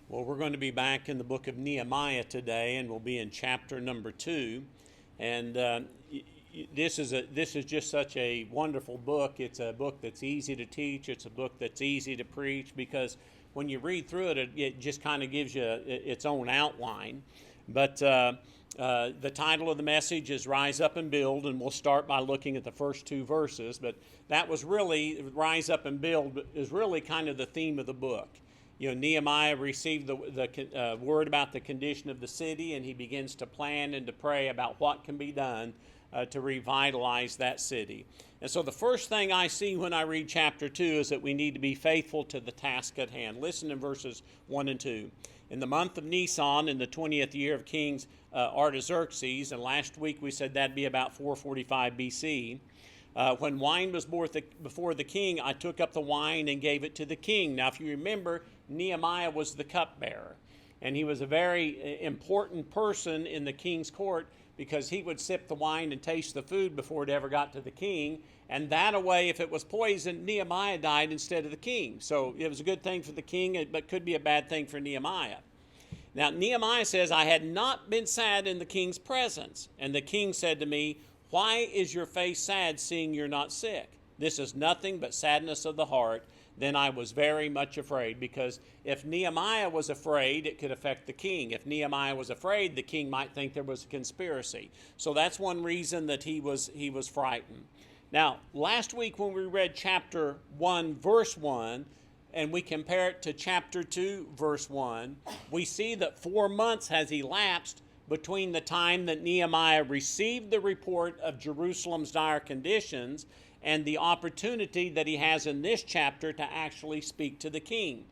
Well, we're going to be back in the book of Nehemiah today, and we'll be in chapter number 2. And this is just such a wonderful book. It's a book that's easy to teach. It's a book that's easy to preach because when you read through it, it just kind of gives you its own outline. But the title of the message is Rise Up and Build, and we'll start by looking at the first 2 verses. But that was really, Rise Up and Build is really kind of the theme of the book. You know, Nehemiah received the word about the condition of the city, and he begins to plan and to pray about what can be done to revitalize that city. And so the first thing I see when I read chapter 2 is that we need to be faithful to the task at hand. Listen in verses 1 and 2. In the month of Nisan, in the 20th year of King Artaxerxes, and last week we said that'd be about 445 BC, when wine was before the king, I took up the wine and gave it to the king. Now, if you remember, Nehemiah was the cupbearer, and he was a very important person in the king's court because he would sip the wine and taste the food before it ever got to the king, and that way, if it was poisoned, Nehemiah died instead of the king. So it was a good thing for the king, but could be a bad thing for Nehemiah. Now, Nehemiah says, I had not been sad in the king's presence, and the king said to me, why is your face sad, seeing you're not sick? This is nothing but sadness of the heart. Then I was very much afraid, because if Nehemiah was afraid, it could affect the king. If Nehemiah was afraid, the king might think there was a conspiracy. So that's one reason that he was frightened. Now, last week when we read chapter 1, verse 1, and we compare it to chapter 2, verse 1, we see that 4 months has elapsed between the time that Nehemiah received the report of Jerusalem's dire conditions and the opportunity that he has in this chapter to actually speak to the king.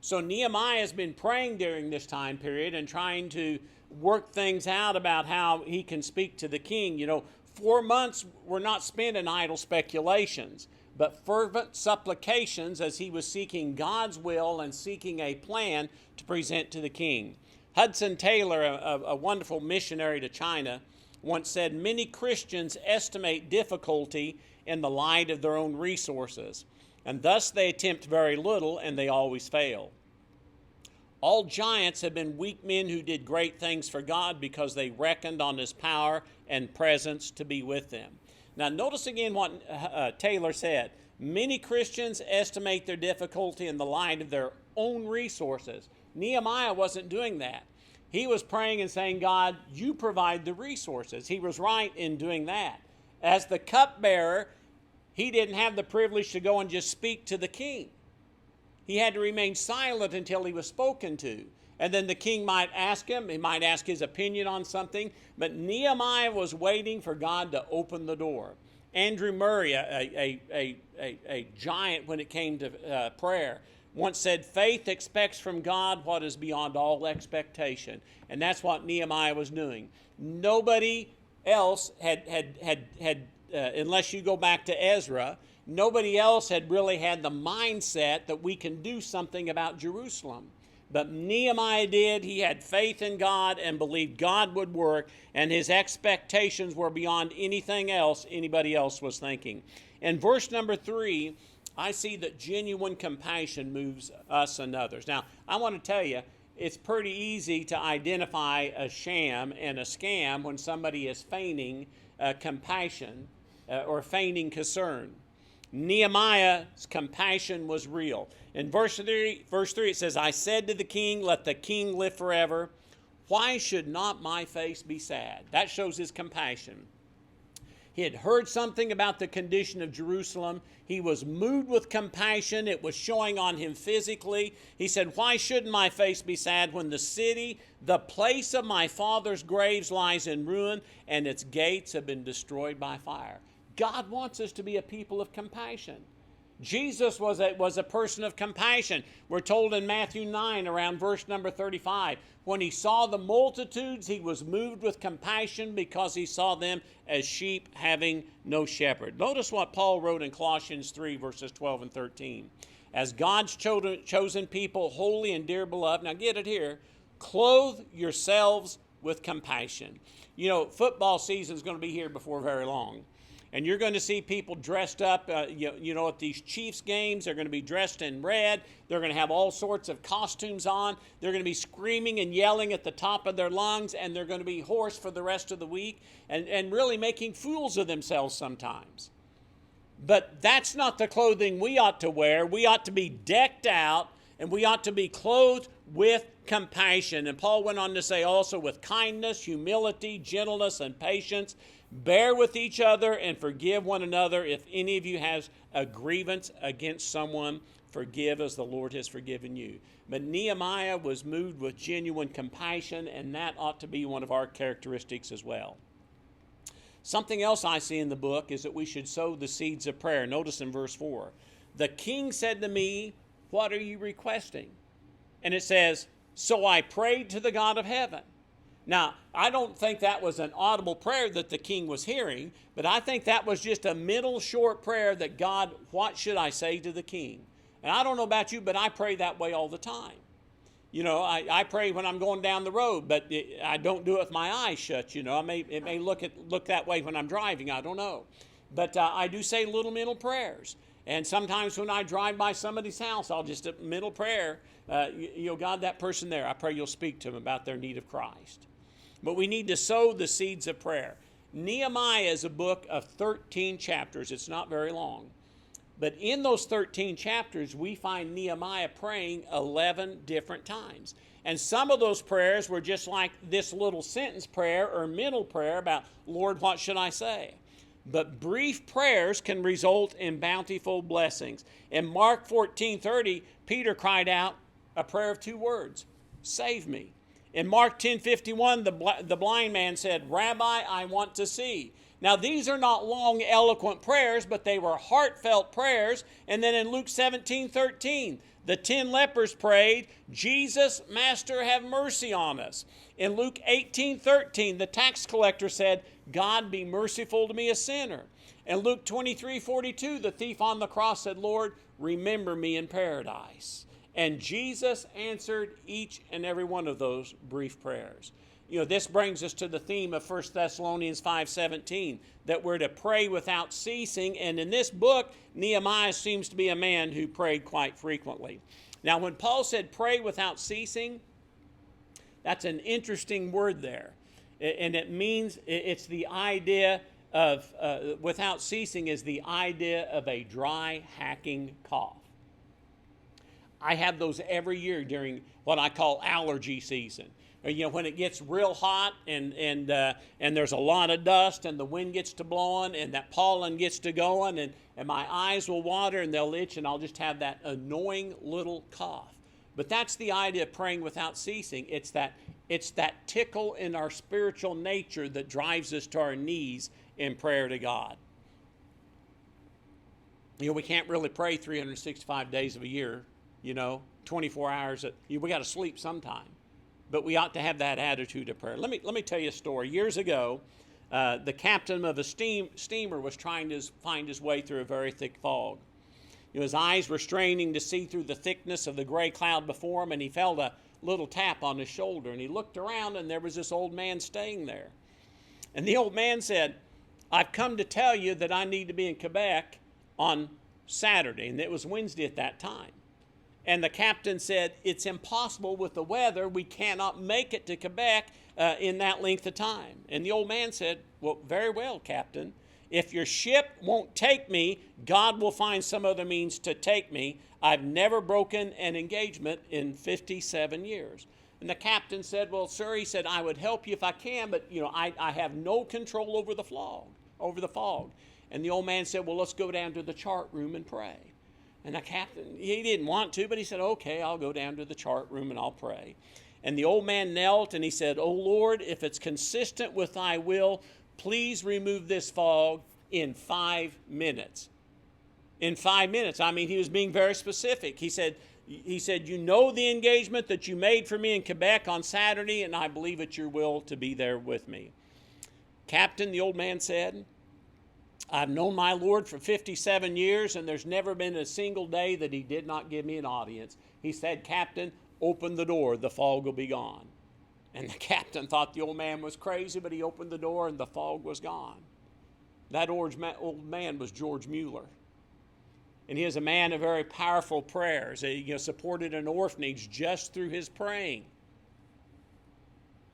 So Nehemiah has been praying during this time period and trying to work things out about how he can speak to the king. You know, 4 months were not spent in idle speculations, but fervent supplications as he was seeking God's will and seeking a plan to present to the king. Hudson Taylor, a wonderful missionary to China, once said, many Christians estimate difficulty in the light of their own resources, and thus they attempt very little and they always fail. All giants have been weak men who did great things for God because they reckoned on his power and presence to be with them. Now notice again what Taylor said. Many Christians estimate their difficulty in the light of their own resources. Nehemiah wasn't doing that. He was praying and saying, God, you provide the resources. He was right in doing that. As the cupbearer, he didn't have the privilege to go and just speak to the king. He had to remain silent until he was spoken to. And then the king might ask him, he might ask his opinion on something, but Nehemiah was waiting for God to open the door. Andrew Murray, a giant when it came to prayer, once said, faith expects from God what is beyond all expectation. And that's what Nehemiah was doing. Nobody else had unless you go back to Ezra, nobody else had really had the mindset that we can do something about Jerusalem. But Nehemiah did. He had faith in God and believed God would work, and his expectations were beyond anything else anybody else was thinking. In verse number 3, I see that genuine compassion moves us and others. Now, I want to tell you, it's pretty easy to identify a sham and a scam when somebody is feigning compassion or feigning concern. Nehemiah's compassion was real. In verse 3 it says, I said to the king, let the king live forever. Why should not my face be sad? That shows his compassion. He had heard something about the condition of Jerusalem. He was moved with compassion. It was showing on him physically. He said, why shouldn't my face be sad when the city, the place of my father's graves, lies in ruin and its gates have been destroyed by fire? God wants us to be a people of compassion. Jesus was a person of compassion. We're told in Matthew 9, around verse number 35, when he saw the multitudes, he was moved with compassion because he saw them as sheep having no shepherd. Notice what Paul wrote in Colossians 3, verses 12 and 13. As God's chosen people, holy and dear beloved, now get it here, clothe yourselves with compassion. You know, football season is going to be here before very long. And you're going to see people dressed up, at these Chiefs games. They're going to be dressed in red. They're going to have all sorts of costumes on. They're going to be screaming and yelling at the top of their lungs, and they're going to be hoarse for the rest of the week and really making fools of themselves sometimes. But that's not the clothing we ought to wear. We ought to be decked out, and we ought to be clothed with compassion. And Paul went on to say also with kindness, humility, gentleness, and patience. Bear with each other and forgive one another. If any of you has a grievance against someone, forgive as the Lord has forgiven you. But Nehemiah was moved with genuine compassion, and that ought to be one of our characteristics as well. Something else I see in the book is that we should sow the seeds of prayer. Notice in verse 4, the king said to me, what are you requesting? And it says, so I prayed to the God of heaven. Now, I don't think that was an audible prayer that the king was hearing, but I think that was just a middle short prayer that God, what should I say to the king? And I don't know about you, but I pray that way all the time. I pray when I'm going down the road, but I don't do it with my eyes shut. It may look that way when I'm driving. I don't know. But I do say little mental prayers. And sometimes when I drive by somebody's house, I'll just, a middle prayer, God, that person there, I pray you'll speak to them about their need of Christ. But we need to sow the seeds of prayer. Nehemiah is a book of 13 chapters. It's not very long. But in those 13 chapters, we find Nehemiah praying 11 different times. And some of those prayers were just like this little sentence prayer or middle prayer about, Lord, what should I say? But brief prayers can result in bountiful blessings. In Mark 14:30, Peter cried out a prayer of 2 words, save me. In Mark 10:51, the blind man said, Rabbi, I want to see. Now, these are not long, eloquent prayers, but they were heartfelt prayers. And then in Luke 17:13, the 10 lepers prayed, Jesus, Master, have mercy on us. In Luke 18:13, the tax collector said, God, be merciful to me, a sinner. In Luke 23:42, the thief on the cross said, Lord, remember me in paradise. And Jesus answered each and every one of those brief prayers. This brings us to the theme of 1 Thessalonians 5:17, that we're to pray without ceasing. And in this book, Nehemiah seems to be a man who prayed quite frequently. Now, when Paul said pray without ceasing, that's an interesting word there. And it means, it's the idea of, without ceasing is the idea of a dry, hacking cough. I have those every year during what I call allergy season. When it gets real hot and there's a lot of dust and the wind gets to blowing and that pollen gets to going and my eyes will water and they'll itch and I'll just have that annoying little cough. But that's the idea of praying without ceasing. It's that tickle in our spiritual nature that drives us to our knees in prayer to God. We can't really pray 365 days of a year, 24 hours. We got to sleep sometime. But we ought to have that attitude of prayer. Let me tell you a story. Years ago, the captain of a steamer was trying to find his way through a very thick fog. His eyes were straining to see through the thickness of the gray cloud before him, and he felt a little tap on his shoulder. And he looked around, and there was this old man staying there. And the old man said, I've come to tell you that I need to be in Quebec on Saturday. And it was Wednesday at that time. And the captain said, it's impossible with the weather. We cannot make it to Quebec in that length of time. And the old man said, well, very well, Captain. If your ship won't take me, God will find some other means to take me. I've never broken an engagement in 57 years. And the captain said, well, sir, he said, I would help you if I can, but, I have no control over the fog. And the old man said, well, let's go down to the chart room and pray. And the captain, he didn't want to, but he said, okay, I'll go down to the chart room and I'll pray. And the old man knelt and he said, oh, Lord, if it's consistent with thy will, please remove this fog in 5 minutes. In 5 minutes. He was being very specific. He said, you know the engagement that you made for me in Quebec on Saturday, and I believe it's your will to be there with me. Captain, the old man said, I've known my Lord for 57 years, and there's never been a single day that he did not give me an audience. He said, Captain, open the door, the fog will be gone. And the captain thought the old man was crazy, but he opened the door and the fog was gone. That old man was George Mueller. And he is a man of very powerful prayers. He supported an orphanage just through his praying.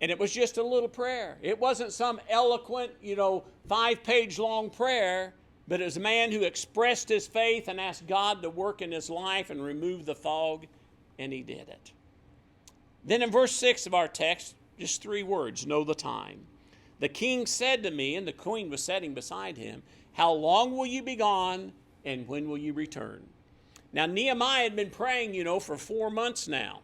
And it was just a little prayer. It wasn't some eloquent, 5-page long prayer, but it was a man who expressed his faith and asked God to work in his life and remove the fog, and he did it. Then in verse 6 of our text, just 3 words, know the time. The king said to me, and the queen was sitting beside him, how long will you be gone, and when will you return? Now, Nehemiah had been praying, for 4 months now.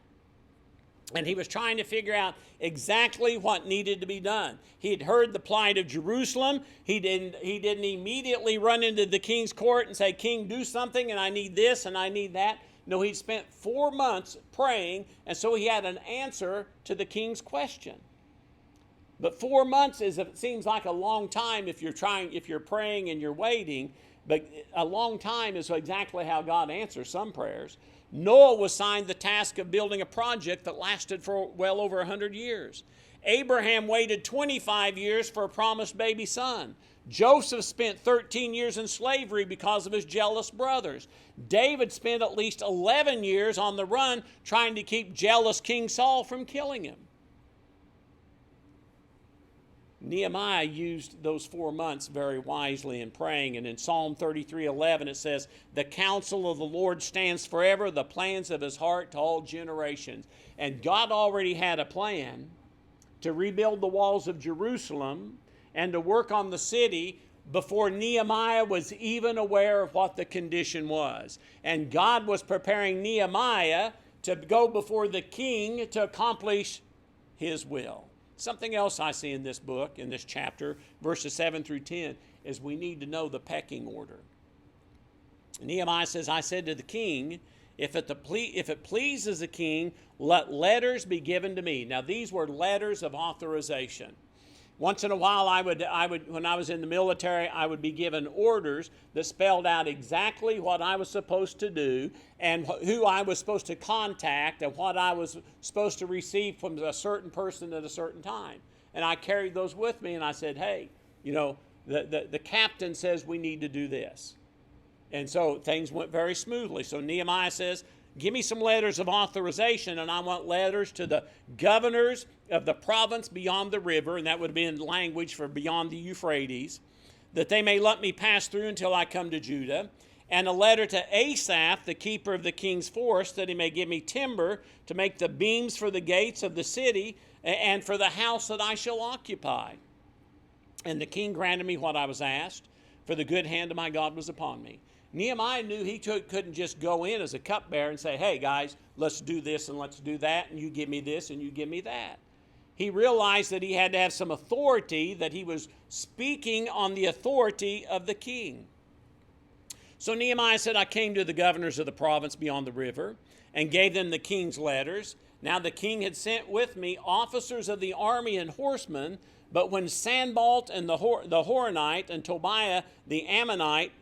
And he was trying to figure out exactly what needed to be done. He had heard the plight of Jerusalem. He didn't immediately run into the king's court and say, King, do something, and I need this, and I need that. No, he'd spent 4 months praying, and so he had an answer to the king's question. But 4 months seems like a long time if you're praying and you're waiting, but a long time is exactly how God answers some prayers. Noah was assigned the task of building a project that lasted for well over 100 years. Abraham waited 25 years for a promised baby son. Joseph spent 13 years in slavery because of his jealous brothers. David spent at least 11 years on the run trying to keep jealous King Saul from killing him. Nehemiah used those 4 months very wisely in praying. And in Psalm 33:11 it says, the counsel of the Lord stands forever, the plans of his heart to all generations. And God already had a plan to rebuild the walls of Jerusalem and to work on the city before Nehemiah was even aware of what the condition was. And God was preparing Nehemiah to go before the king to accomplish his will. Something else I see in this book, in this chapter, verses 7 through 10, is we need to know the pecking order. Nehemiah says, I said to the king, if it pleases the king, let letters be given to me. Now, these were letters of authorization. Once in a while, I would, when I was in the military, I would be given orders that spelled out exactly what I was supposed to do and who I was supposed to contact and what I was supposed to receive from a certain person at a certain time. And I carried those with me, and I said, hey, the captain says we need to do this. And so things went very smoothly. So Nehemiah says, give me some letters of authorization, and I want letters to the governors of the province beyond the river, and that would be in language for beyond the Euphrates, that they may let me pass through until I come to Judah, and a letter to Asaph, the keeper of the king's forest, that he may give me timber to make the beams for the gates of the city and for the house that I shall occupy. And the king granted me what I was asked, for the good hand of my God was upon me. Nehemiah knew he couldn't just go in as a cupbearer and say, hey, guys, let's do this and let's do that, and you give me this and you give me that. He realized that he had to have some authority, that he was speaking on the authority of the king. So Nehemiah said, I came to the governors of the province beyond the river and gave them the king's letters. Now the king had sent with me officers of the army and horsemen, but when Sanballat and the Horonite and Tobiah the Ammonite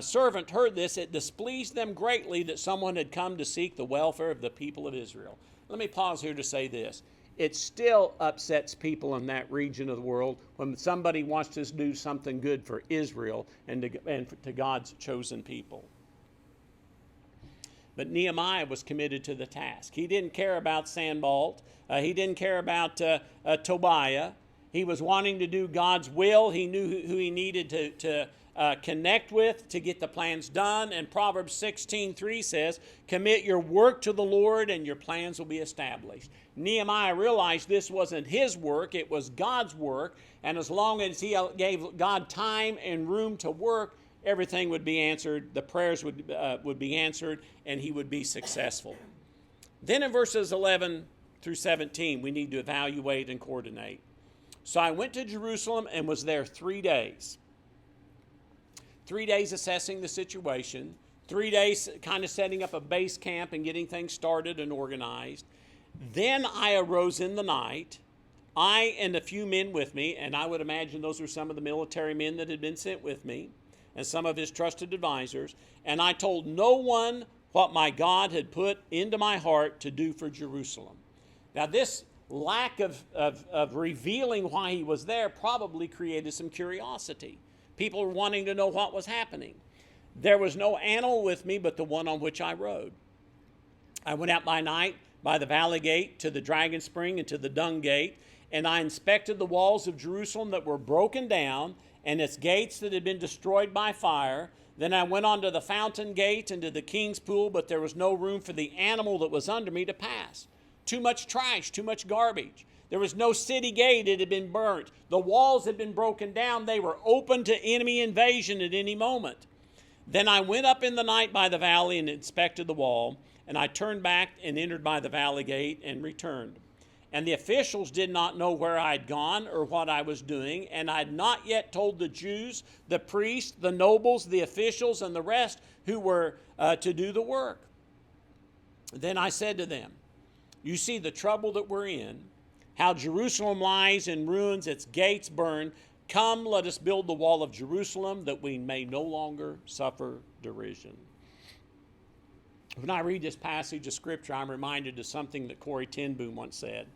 servant heard this, it displeased them greatly that someone had come to seek the welfare of the people of Israel. Let me pause here to say this. It still upsets people in that region of the world when somebody wants to do something good for Israel and to God's chosen people. But Nehemiah was committed to the task. He didn't care about Sanballat. He didn't care about Tobiah. He was wanting to do God's will. He knew who he needed to connect with to get the plans done. And Proverbs 16:3 says, commit your work to the Lord and your plans will be established. Nehemiah realized this wasn't his work, it was God's work. And as long as he gave God time and room to work, everything would be answered, the prayers would be answered, and he would be successful. Then in verses 11 through 17, we need to evaluate and coordinate. So I went to Jerusalem and was there 3 days. 3 days assessing the situation, 3 days kind of setting up a base camp and getting things started and organized. Then I arose in the night, I and a few men with me, and I would imagine those were some of the military men that had been sent with me, and some of his trusted advisors, and I told no one what my God had put into my heart to do for Jerusalem. Now this lack of revealing why he was there probably created some curiosity. People were wanting to know what was happening. There was no animal with me but the one on which I rode. I went out by night by the valley gate to the dragon spring and to the dung gate, and I inspected the walls of Jerusalem that were broken down and its gates that had been destroyed by fire. Then I went on to the fountain gate and to the king's pool, but there was no room for the animal that was under me to pass. Too much trash, too much garbage. There was no city gate, it had been burnt. The walls had been broken down. They were open to enemy invasion at any moment. Then I went up in the night by the valley and inspected the wall, and I turned back and entered by the valley gate and returned. And the officials did not know where I had gone or what I was doing, and I had not yet told the Jews, the priests, the nobles, the officials, and the rest who were to do the work. Then I said to them, you see the trouble that we're in, how Jerusalem lies in ruins, its gates burned. Come, let us build the wall of Jerusalem, that we may no longer suffer derision. When I read this passage of Scripture, I'm reminded of something that Corrie ten Boom once said.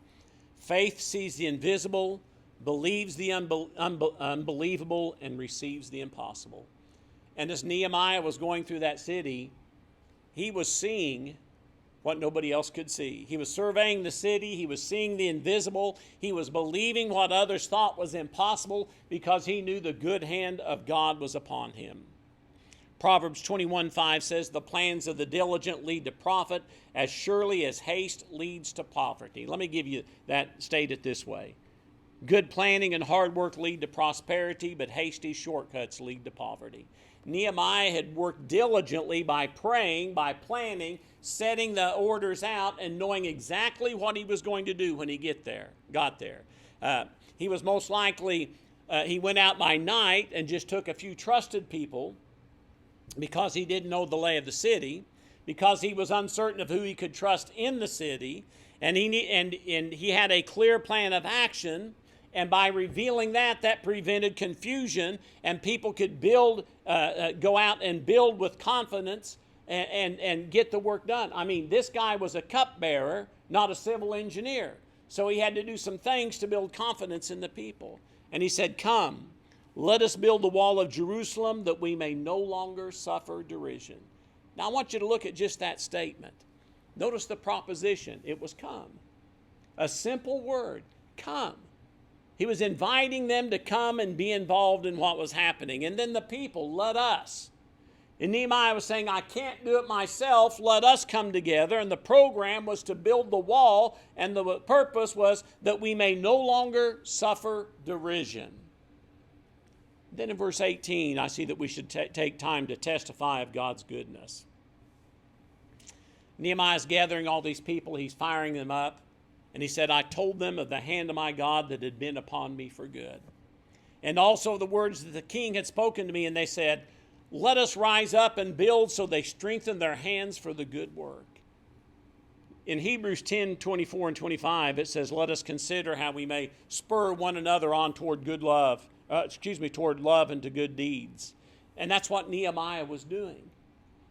Faith sees the invisible, believes the unbelievable, and receives the impossible. And as Nehemiah was going through that city, he was seeing what nobody else could see. He was surveying the city. He was seeing the invisible. He was believing what others thought was impossible because he knew the good hand of God was upon him. Proverbs 21:5 says, the plans of the diligent lead to profit as surely as haste leads to poverty. Let me give you that, state it this way. Good planning and hard work lead to prosperity, but hasty shortcuts lead to poverty. Nehemiah had worked diligently by praying, by planning, setting the orders out, and knowing exactly what he was going to do when he got there. He was most likely, he went out by night and just took a few trusted people because he didn't know the lay of the city, because he was uncertain of who he could trust in the city, and he had a clear plan of action. And by revealing that prevented confusion, and people could go out and build with confidence and get the work done. I mean, this guy was a cupbearer, not a civil engineer. So he had to do some things to build confidence in the people. And he said, come, let us build the wall of Jerusalem that we may no longer suffer derision. Now I want you to look at just that statement. Notice the proposition. It was come. A simple word, come. He was inviting them to come and be involved in what was happening. And then the people, let us. And Nehemiah was saying, I can't do it myself. Let us come together. And the program was to build the wall. And the purpose was that we may no longer suffer derision. Then in verse 18, I see that we should take time to testify of God's goodness. Nehemiah's gathering all these people. He's firing them up. And he said, I told them of the hand of my God that had been upon me for good. And also the words that the king had spoken to me. And they said, let us rise up and build. So they strengthened their hands for the good work. In Hebrews 10:24 and 25, it says, let us consider how we may spur one another on toward love and to good deeds. And that's what Nehemiah was doing.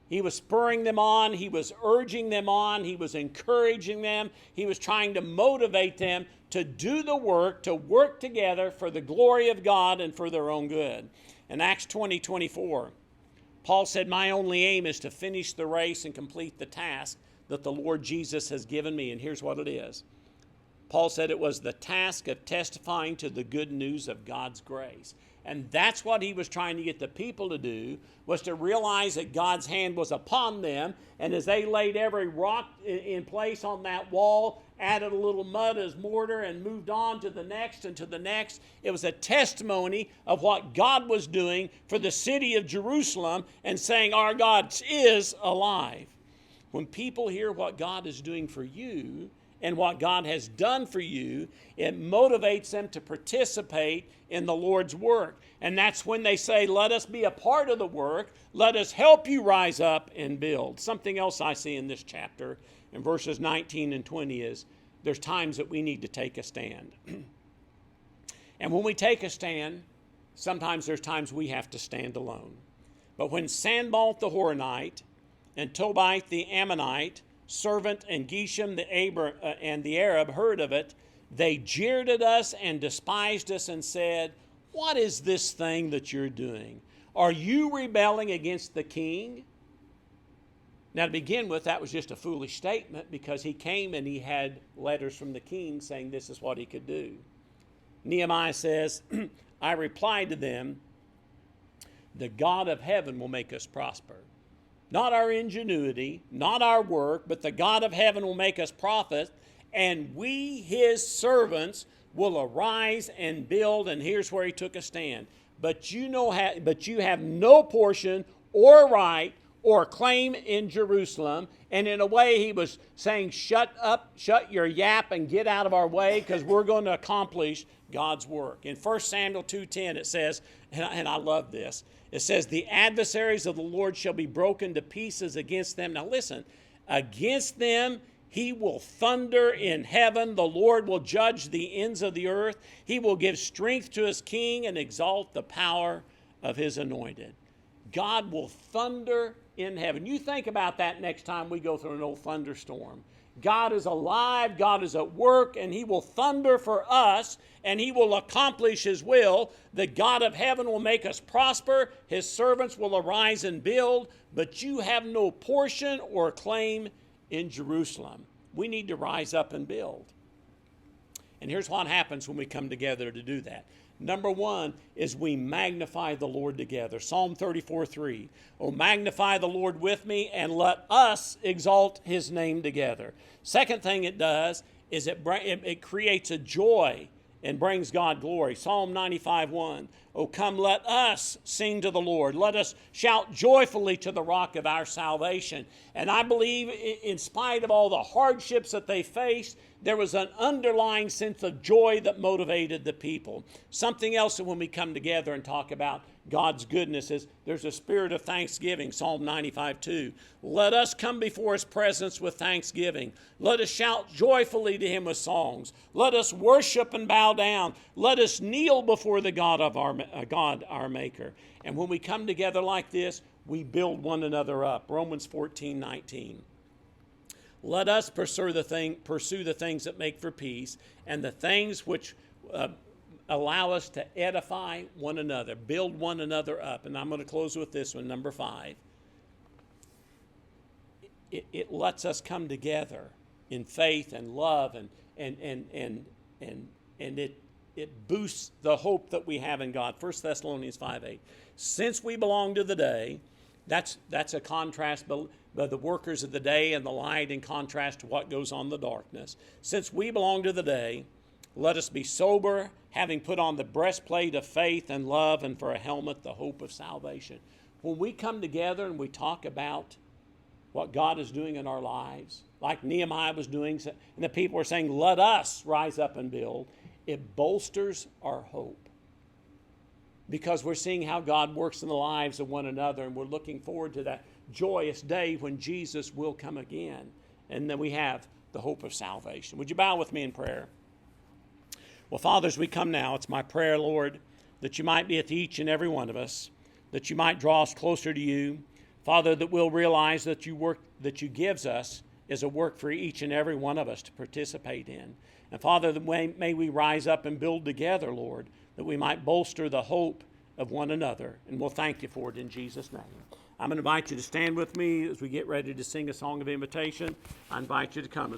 He was spurring them on. He was urging them on. He was encouraging them. He was trying to motivate them to do the work, to work together for the glory of God and for their own good. In Acts 20:24, Paul said, my only aim is to finish the race and complete the task that the Lord Jesus has given me. And here's what it is. Paul said it was the task of testifying to the good news of God's grace. And that's what he was trying to get the people to do, was to realize that God's hand was upon them. And as they laid every rock in place on that wall, added a little mud as mortar and moved on to the next and to the next, it was a testimony of what God was doing for the city of Jerusalem and saying, our God is alive. When people hear what God is doing for you, and what God has done for you, it motivates them to participate in the Lord's work. And that's when they say, let us be a part of the work. Let us help you rise up and build. Something else I see in this chapter in verses 19 and 20 is there's times that we need to take a stand. And when we take a stand, sometimes there's times we have to stand alone. But when Sanballat the Horonite and Tobiah the Ammonite servant and Geshem and the Arab heard of it, They jeered at us and despised us and said, "What is this thing that you're doing? Are you rebelling against the king?" Now, to begin with, that was just a foolish statement because he came and he had letters from the king saying this is what he could do. Nehemiah says, I replied to them, "The God of heaven will make us prosper. Not our ingenuity, not our work, but the God of heaven will make us profit, and we, his servants, will arise and build." And here's where he took a stand. But you have no portion or right or claim in Jerusalem. And in a way, he was saying, shut up, shut your yap, and get out of our way, because we're going to accomplish God's work. In 1 Samuel 2:10, it says, and I love this, it says, "The adversaries of the Lord shall be broken to pieces against them." Now listen, against them he will thunder in heaven. The Lord will judge the ends of the earth. He will give strength to his king and exalt the power of his anointed. God will thunder in heaven. You think about that next time we go through an old thunderstorm. God is alive, God is at work, and he will thunder for us, and he will accomplish his will. The God of heaven will make us prosper. His servants will arise and build, but you have no portion or claim in Jerusalem. We need to rise up and build. And here's what happens when we come together to do that. Number one is we magnify the Lord together. Psalm 34:3. "Oh, magnify the Lord with me, and let us exalt his name together." Second thing it does is it creates a joy and brings God glory. Psalm 95:1. "Oh, come, let us sing to the Lord. Let us shout joyfully to the rock of our salvation." And I believe in spite of all the hardships that they faced, there was an underlying sense of joy that motivated the people. Something else that when we come together and talk about God's goodness is there's a spirit of thanksgiving. Psalm 95:2. "Let us come before his presence with thanksgiving. Let us shout joyfully to him with songs. Let us worship and bow down. Let us kneel before the God of our Maker." And when we come together like this, we build one another up. Romans 14:19. "Let us pursue the things that make for peace, and the things which allow us to edify one another," build one another up. And I'm going to close with this one, number 5. It lets us come together in faith and love, and it boosts the hope that we have in God. 1 Thessalonians 5:8. "Since we belong to the day," that's a contrast by the workers of the day and the light in contrast to what goes on in the darkness. "Since we belong to the day, let us be sober, having put on the breastplate of faith and love, and for a helmet the hope of salvation." When we come together and we talk about what God is doing in our lives, like Nehemiah was doing, and the people were saying, "Let us rise up and build," it bolsters our hope. Because we're seeing how God works in the lives of one another, and we're looking forward to that joyous day when Jesus will come again. And then we have the hope of salvation. Would you bow with me in prayer? Well, Father, as we come now, it's my prayer, Lord, that you might be with each and every one of us, that you might draw us closer to you. Father, that we'll realize that you gives us is a work for each and every one of us to participate in. And Father, that may we rise up and build together, Lord, that we might bolster the hope of one another. And we'll thank you for it in Jesus' name. I'm going to invite you to stand with me as we get ready to sing a song of invitation. I invite you to come.